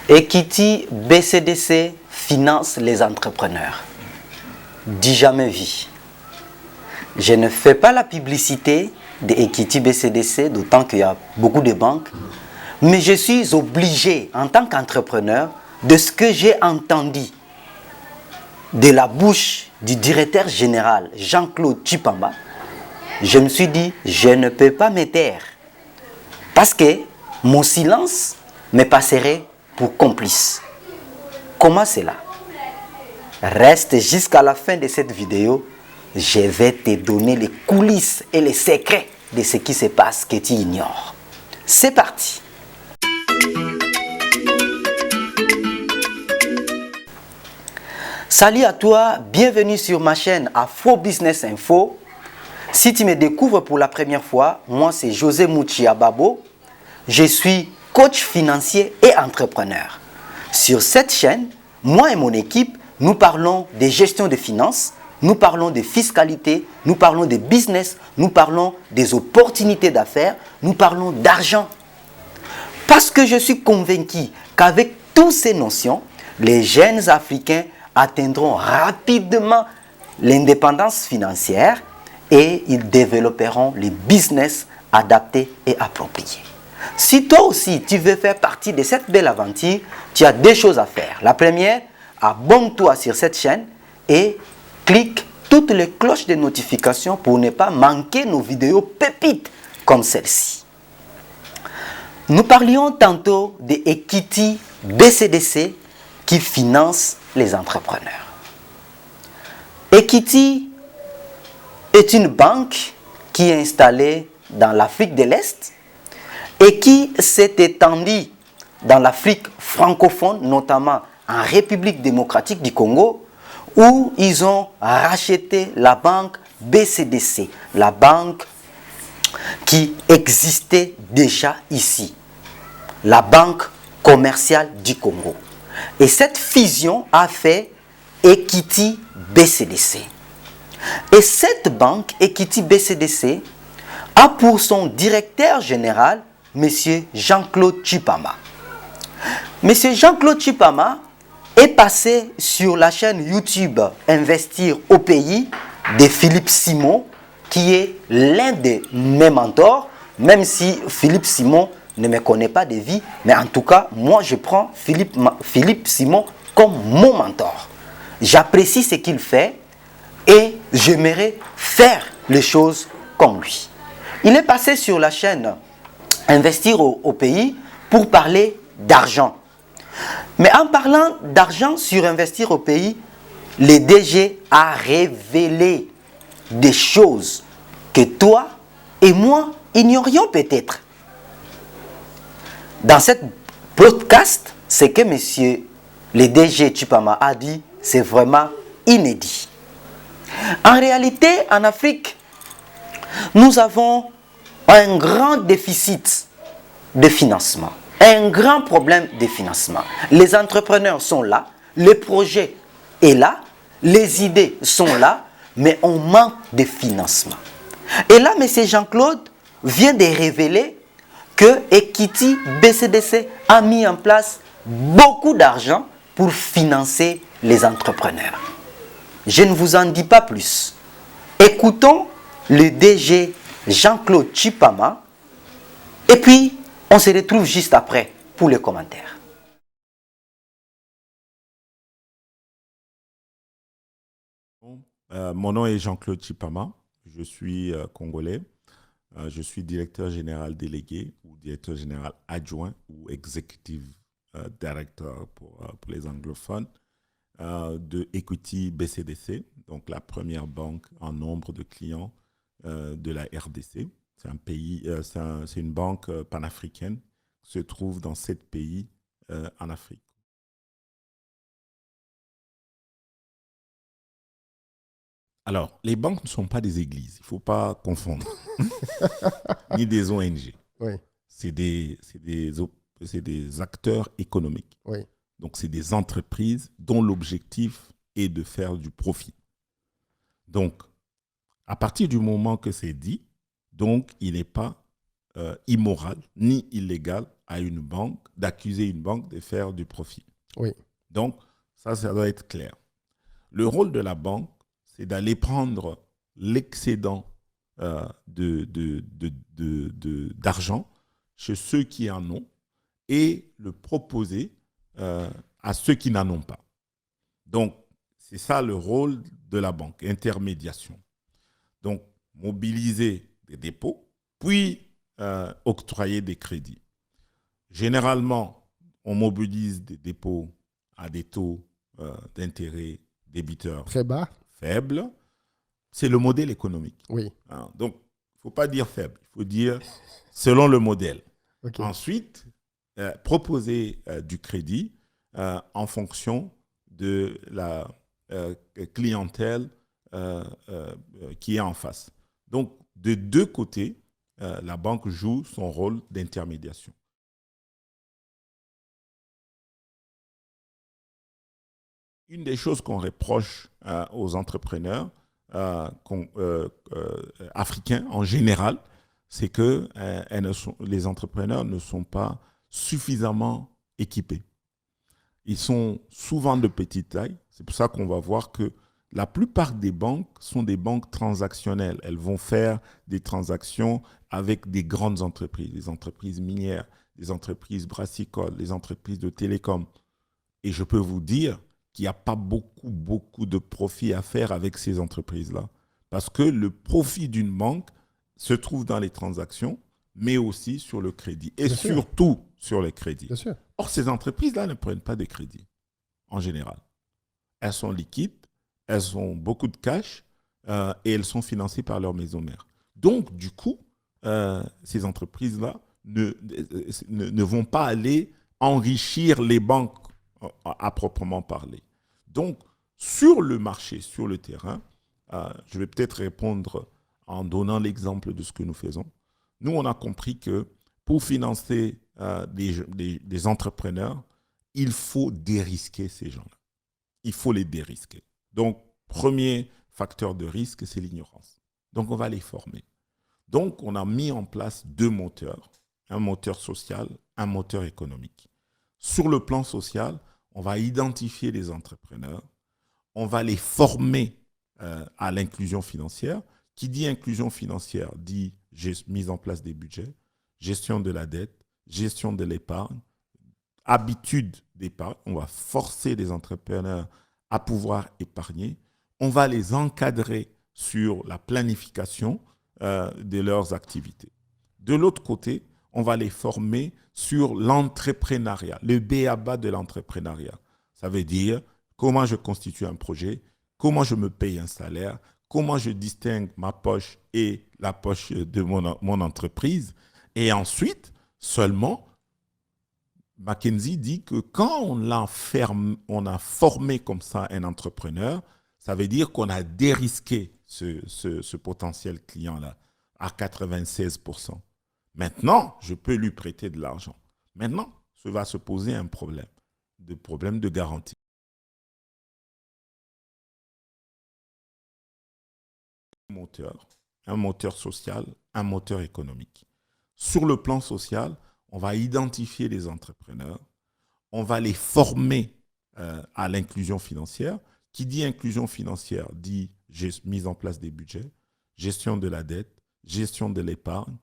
Equity BCDC finance les entrepreneurs. Dis jamais vie. Je ne fais pas la publicité de Equity BCDC, d'autant qu'il y a beaucoup de banques, mais je suis obligé en tant qu'entrepreneur de ce que j'ai entendu de la bouche du directeur général Jean-Claude Tshipama. Je me suis dit, je ne peux pas me taire parce que mon silence me passerait pour complice. Comment cela? Reste jusqu'à la fin de cette vidéo. Je vais te donner les coulisses et les secrets de ce qui se passe que tu ignores. C'est parti. Salut à toi, bienvenue sur ma chaîne Afro Business Info. Si tu me découvres pour la première fois, moi c'est José Mouchia Babo. Je suis coach financier et entrepreneur. Sur cette chaîne, moi et mon équipe, nous parlons de gestion de finances, nous parlons de fiscalité, nous parlons de business, nous parlons des opportunités d'affaires, nous parlons d'argent. Parce que je suis convaincu qu'avec toutes ces notions, les jeunes Africains atteindront rapidement l'indépendance financière et ils développeront les business adaptés et appropriés. Si toi aussi tu veux faire partie de cette belle aventure, tu as deux choses à faire. La première, abonne-toi sur cette chaîne et clique toutes les cloches de notification pour ne pas manquer nos vidéos pépites comme celle-ci. Nous parlions tantôt de Equity BCDC qui finance les entrepreneurs. Equity est une banque qui est installée dans l'Afrique de l'Est et qui s'est étendue dans l'Afrique francophone, notamment en République démocratique du Congo, où ils ont racheté la banque BCDC, la banque qui existait déjà ici, la banque commerciale du Congo. Et cette fusion a fait Equity BCDC. Et cette banque, Equity BCDC, a pour son directeur général M. Jean-Claude Tshipama. M. Jean-Claude Tshipama est passé sur la chaîne YouTube Investir au pays de Philippe Simon, qui est l'un de mes mentors, même si Philippe Simon ne me connaît pas de vie, mais en tout cas, moi je prends Philippe Simon comme mon mentor. J'apprécie ce qu'il fait et j'aimerais faire les choses comme lui. Il est passé sur la chaîne Investir au pays pour parler d'argent. Mais en parlant d'argent sur Investir au pays, le DG a révélé des choses que toi et moi ignorions peut-être. Dans cette podcast, ce que monsieur le DG Tshipama a dit, c'est vraiment inédit. En réalité, en Afrique, nous avons un grand déficit de financement, un grand problème de financement. Les entrepreneurs sont là, le projet est là, les idées sont là, mais on manque de financement. Et là, M. Jean-Claude vient de révéler que Equity BCDC a mis en place beaucoup d'argent pour financer les entrepreneurs. Je ne vous en dis pas plus. Écoutons le DG Jean-Claude Tshipama et puis on se retrouve juste après pour les commentaires. Mon nom est Jean-Claude Tshipama, je suis congolais, je suis directeur général délégué ou directeur général adjoint ou executive director pour les anglophones de Equity BCDC, donc la première banque en nombre de clients de la RDC. C'est un pays, c'est une banque panafricaine qui se trouve dans 7 pays en Afrique. Alors, les banques ne sont pas des églises, il ne faut pas confondre, ni des ONG. Oui. C'est des acteurs économiques. Oui. Donc, c'est des entreprises dont l'objectif est de faire du profit. Donc, à partir du moment que c'est dit, donc il n'est pas immoral ni illégal à une banque d'accuser une banque de faire du profit. Oui. Donc, ça doit être clair. Le rôle de la banque, c'est d'aller prendre l'excédent d'argent chez ceux qui en ont et le proposer à ceux qui n'en ont pas. Donc, c'est ça le rôle de la banque, intermédiation. Donc, mobiliser des dépôts, puis octroyer des crédits. Généralement, on mobilise des dépôts à des taux d'intérêt débiteurs Très bas. faibles. C'est le modèle économique. Oui. Donc, il ne faut pas dire faible, il faut dire selon le modèle. Okay. Ensuite, proposer du crédit en fonction de la clientèle qui est en face. Donc, de deux côtés, la banque joue son rôle d'intermédiation. Une des choses qu'on reproche aux entrepreneurs africains en général, c'est que les entrepreneurs ne sont pas suffisamment équipés. Ils sont souvent de petite taille. C'est pour ça qu'on va voir que la plupart des banques sont des banques transactionnelles. Elles vont faire des transactions avec des grandes entreprises, des entreprises minières, des entreprises brassicoles, des entreprises de télécom. Et je peux vous dire qu'il n'y a pas beaucoup de profit à faire avec ces entreprises-là. Parce que le profit d'une banque se trouve dans les transactions, mais aussi sur le crédit. Et Bien surtout sur les crédits. Bien sûr. Or, ces entreprises-là ne prennent pas de crédit, en général. Elles sont liquides, elles ont beaucoup de cash et elles sont financées par leur maison mère. Donc, du coup, ces entreprises-là ne vont pas aller enrichir les banques à proprement parler. Donc, sur le marché, sur le terrain, je vais peut-être répondre en donnant l'exemple de ce que nous faisons. Nous, on a compris que pour financer des entrepreneurs, il faut dérisquer ces gens-là. Il faut les dérisquer. Donc, premier facteur de risque, c'est l'ignorance. Donc, on va les former. Donc, on a mis en place deux moteurs, un moteur social, un moteur économique. Sur le plan social, on va identifier les entrepreneurs, on va les former à l'inclusion financière. Qui dit inclusion financière dit mise en place des budgets, gestion de la dette, gestion de l'épargne, habitude d'épargne. On va forcer les entrepreneurs à pouvoir épargner. On va les encadrer sur la planification de leurs activités. De l'autre côté, on va les former sur l'entrepreneuriat, le b.a.-ba de l'entrepreneuriat. Ça veut dire comment je constitue un projet, comment je me paye un salaire, comment je distingue ma poche et la poche de mon entreprise. Et ensuite, seulement, McKinsey dit que quand on a formé comme ça un entrepreneur, ça veut dire qu'on a dérisqué ce potentiel client-là à 96%. Maintenant, je peux lui prêter de l'argent. Maintenant, ça va se poser un problème de garantie. Un moteur social, un moteur économique. Sur le plan social, on va identifier les entrepreneurs, on va les former à l'inclusion financière. Qui dit inclusion financière dit mise en place des budgets, gestion de la dette, gestion de l'épargne,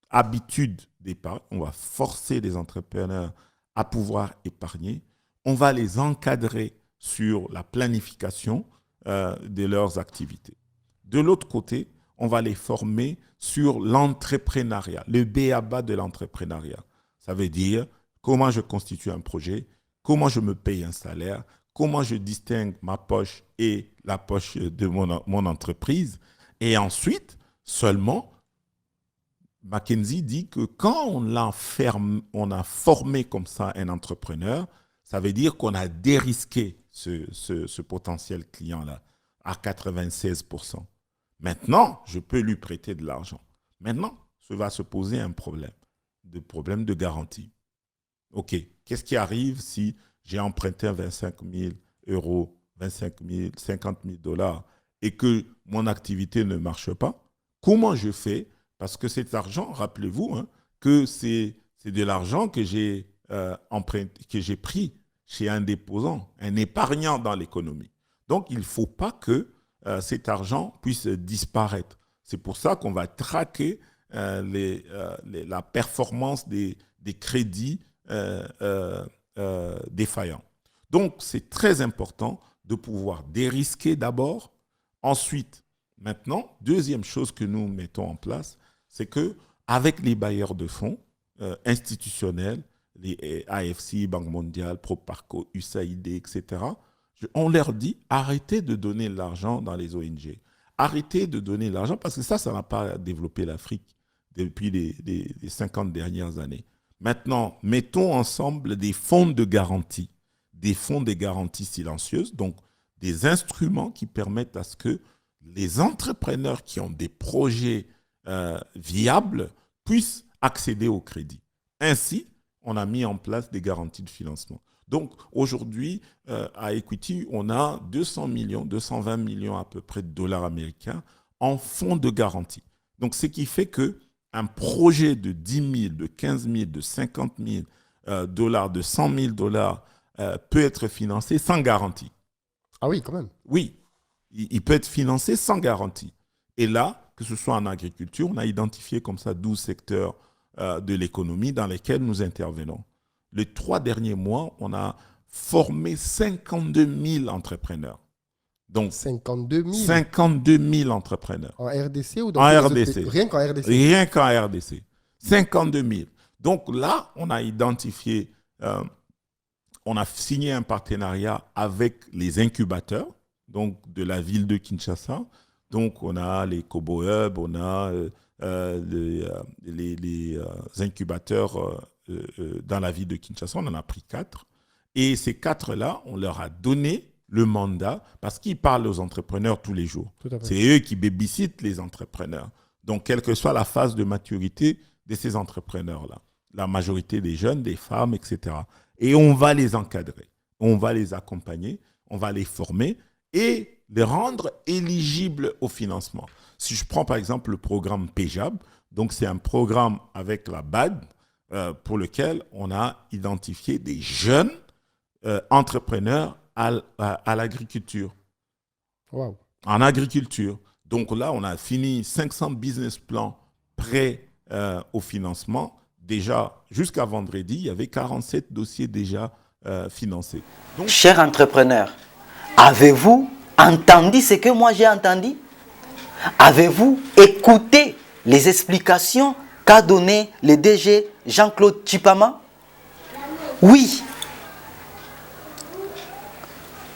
habitude d'épargne. On va forcer les entrepreneurs à pouvoir épargner. On va les encadrer sur la planification de leurs activités. De l'autre côté, on va les former sur l'entrepreneuriat, le b.a.-ba de l'entrepreneuriat. Ça veut dire comment je constitue un projet, comment je me paye un salaire, comment je distingue ma poche et la poche de mon entreprise. Et ensuite, seulement, McKinsey dit que quand on a formé comme ça un entrepreneur, ça veut dire qu'on a dérisqué ce potentiel client-là à 96%. Maintenant, je peux lui prêter de l'argent. Maintenant, ça va se poser un problème de garantie. OK, qu'est-ce qui arrive si j'ai emprunté 25 000 euros, 25 000, 50 000 dollars et que mon activité ne marche pas? Comment je fais? Parce que cet argent, rappelez-vous, hein, que c'est de l'argent que j'ai que j'ai pris chez un déposant, un épargnant dans l'économie. Donc, il ne faut pas que cet argent puisse disparaître. C'est pour ça qu'on va traquer la performance des crédits défaillants. Donc, c'est très important de pouvoir dérisquer d'abord. Ensuite, maintenant, deuxième chose que nous mettons en place, c'est qu'avec les bailleurs de fonds institutionnels, les AFC, Banque mondiale, Proparco, USAID, etc., on leur dit arrêtez de donner de l'argent dans les ONG. Arrêtez de donner de l'argent parce que ça n'a pas développé l'Afrique depuis les 50 dernières années. Maintenant, mettons ensemble des fonds de garantie, des fonds de garantie silencieuses, donc des instruments qui permettent à ce que les entrepreneurs qui ont des projets viables puissent accéder au crédit. Ainsi, on a mis en place des garanties de financement. Donc, aujourd'hui, à Equity, on a 200 millions, 220 millions à peu près de dollars américains en fonds de garantie. Donc, ce qui fait qu'un projet de 10 000, de 15 000, de 50 000 dollars, de 100 000 dollars peut être financé sans garantie. Ah oui, quand même. Oui, il peut être financé sans garantie. Et là, que ce soit en agriculture, on a identifié comme ça 12 secteurs de l'économie dans lesquels nous intervenons. Les 3 derniers mois, on a formé 52 000 entrepreneurs. Donc, 52 000 52 000 entrepreneurs. En RDC ou dans En les RDC. autres pays? Rien qu'en RDC. Rien qu'en RDC. 52 000. Donc là, on a identifié, on a signé un partenariat avec les incubateurs, donc de la ville de Kinshasa. Donc on a les Kobo Hub, on a les incubateurs dans la ville de Kinshasa. On en a pris 4. Et ces 4-là, on leur a donné le mandat parce qu'ils parlent aux entrepreneurs tous les jours. C'est eux qui babysitent les entrepreneurs. Donc, quelle que soit la phase de maturité de ces entrepreneurs-là, la majorité des jeunes, des femmes, etc. Et on va les encadrer, on va les accompagner, on va les former et les rendre éligibles au financement. Si je prends par exemple le programme PEJAB, donc c'est un programme avec la BAD pour lequel on a identifié des jeunes entrepreneurs à l'agriculture. Wow. En agriculture. Donc là, on a fini 500 business plans prêts au financement. Déjà, jusqu'à vendredi, il y avait 47 dossiers déjà financés. Donc, chers entrepreneurs, avez-vous entendu ce que moi j'ai entendu? Avez-vous écouté les explications qu'a donné le DG Jean-Claude Tchipama? Oui.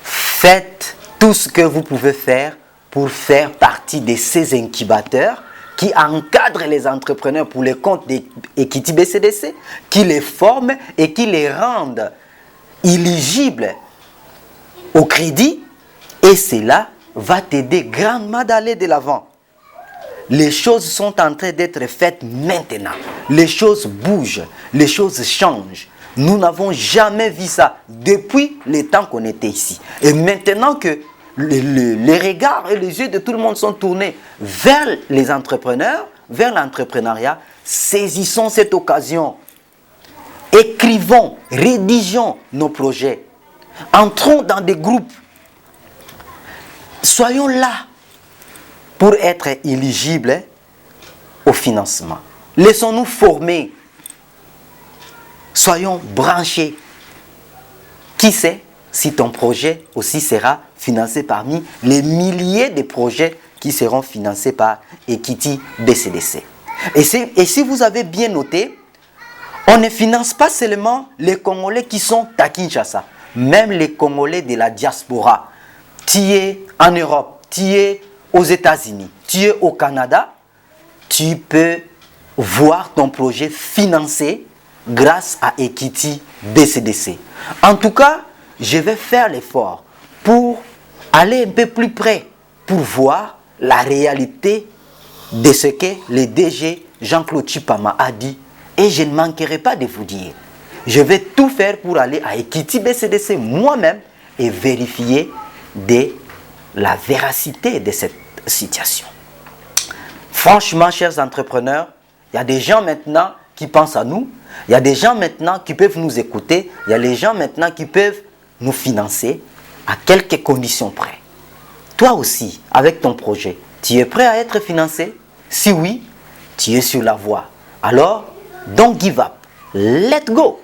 Faites tout ce que vous pouvez faire pour faire partie de ces incubateurs qui encadrent les entrepreneurs pour les comptes d'Equity BCDC, qui les forment et qui les rendent éligibles au crédit. Et cela va t'aider grandement d'aller de l'avant. Les choses sont en train d'être faites maintenant. Les choses bougent, les choses changent. Nous n'avons jamais vu ça depuis le temps qu'on était ici. Et maintenant que les regards et les yeux de tout le monde sont tournés vers les entrepreneurs, vers l'entrepreneuriat, saisissons cette occasion. Écrivons, rédigeons nos projets. Entrons dans des groupes. Soyons là pour être éligibles au financement. Laissons-nous former. Soyons branchés. Qui sait si ton projet aussi sera financé parmi les milliers de projets qui seront financés par Equity BCDC. Et si vous avez bien noté, on ne finance pas seulement les Congolais qui sont à Kinshasa, même les Congolais de la diaspora. Tu es en Europe, tu es aux États-Unis, tu es au Canada, tu peux voir ton projet financé grâce à Equity BCDC. En tout cas, je vais faire l'effort pour aller un peu plus près, pour voir la réalité de ce que le DG Jean-Claude Tchipama a dit. Et je ne manquerai pas de vous dire. Je vais tout faire pour aller à Equity BCDC moi-même et vérifier la véracité de cette situation. Franchement, chers entrepreneurs, il y a des gens maintenant qui pensent à nous. Il y a des gens maintenant qui peuvent nous écouter. Il y a des gens maintenant qui peuvent nous financer à quelques conditions près. Toi aussi, avec ton projet, tu es prêt à être financé? Si oui, tu es sur la voie. Alors, don't give up. Let's go!